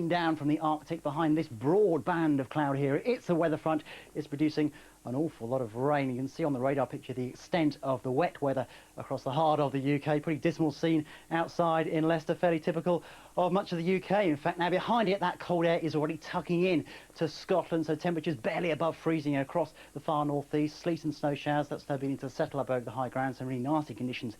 down from the Arctic behind this broad band of cloud here. It's the weather front. It's producing an awful lot of rain. You can see on the radar picture the extent of the wet weather across the heart of the UK. Pretty dismal scene outside in Leicester, fairly typical of much of the UK. In fact, now behind it, that cold air is already tucking in to Scotland, so temperatures barely above freezing across the far northeast. Sleet and snow showers, that's now beginning to settle up over the high ground. Some really nasty conditions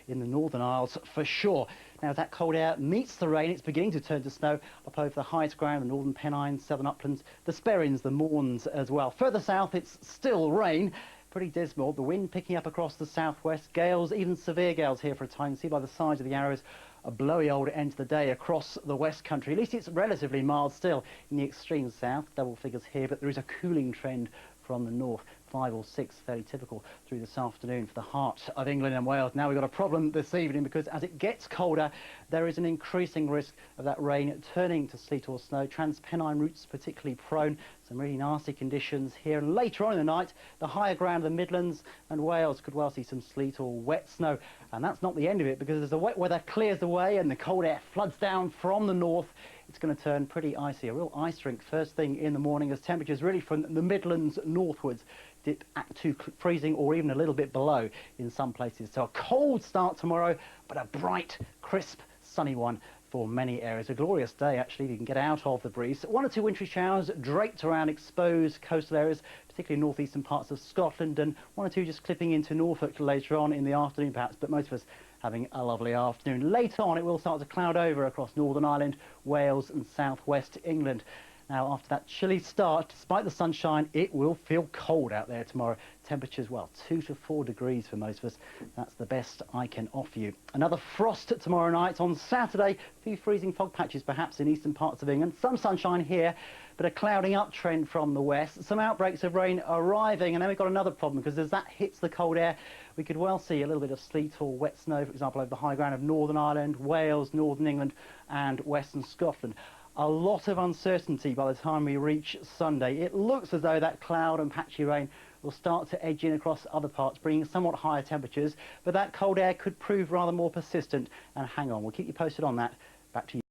in the Northern Isles for sure. Now, as that cold air meets the rain, it's beginning to turn to snow up over the highest ground, the northern Pennines, southern uplands, the Sperrins, the Mournes as well. Further south, it's still rain. Pretty dismal. The wind picking up across the southwest. Gales, even severe gales here for a time. See by the sides of the arrows, a blowy old end to the day across the West Country. At least it's relatively mild still in the extreme south. Double figures here, but there is a cooling trend from the north. 5 or 6, fairly typical through this afternoon for the heart of England and Wales. Now we've got a problem this evening because as it gets colder, there is an increasing risk of that rain turning to sleet or snow. Trans-Pennine routes particularly prone. Some really nasty conditions here. And later on in the night, the higher ground of the Midlands and Wales could well see some sleet or wet snow. And that's not the end of it, because as the wet weather clears away and the cold air floods down from the north, it's going to turn pretty icy. A real ice rink first thing in the morning as temperatures really from the Midlands northwards dip to freezing or even a little bit below in some places. So a cold start tomorrow, but a bright, crisp, sunny one for many areas. A glorious day, actually, if you can get out of the breeze. 1 or 2 wintry showers draped around exposed coastal areas, particularly northeastern parts of Scotland, and 1 or 2 just clipping into Norfolk later on in the afternoon, perhaps, but most of us having a lovely afternoon. Later on, it will start to cloud over across Northern Ireland, Wales and southwest England. Now, after that chilly start, despite the sunshine, it will feel cold out there tomorrow. Temperatures, well, 2 to 4 degrees for most of us. That's the best I can offer you. Another frost tomorrow night. On Saturday, a few freezing fog patches perhaps in eastern parts of England. Some sunshine here, but a clouding up trend from the west. Some outbreaks of rain arriving, and then we've got another problem, because as that hits the cold air, we could well see a little bit of sleet or wet snow, for example, over the high ground of Northern Ireland, Wales, Northern England and western Scotland. A lot of uncertainty by the time we reach Sunday. It looks as though that cloud and patchy rain will start to edge in across other parts, bringing somewhat higher temperatures, but that cold air could prove rather more persistent. And hang on, we'll keep you posted on that. Back to you.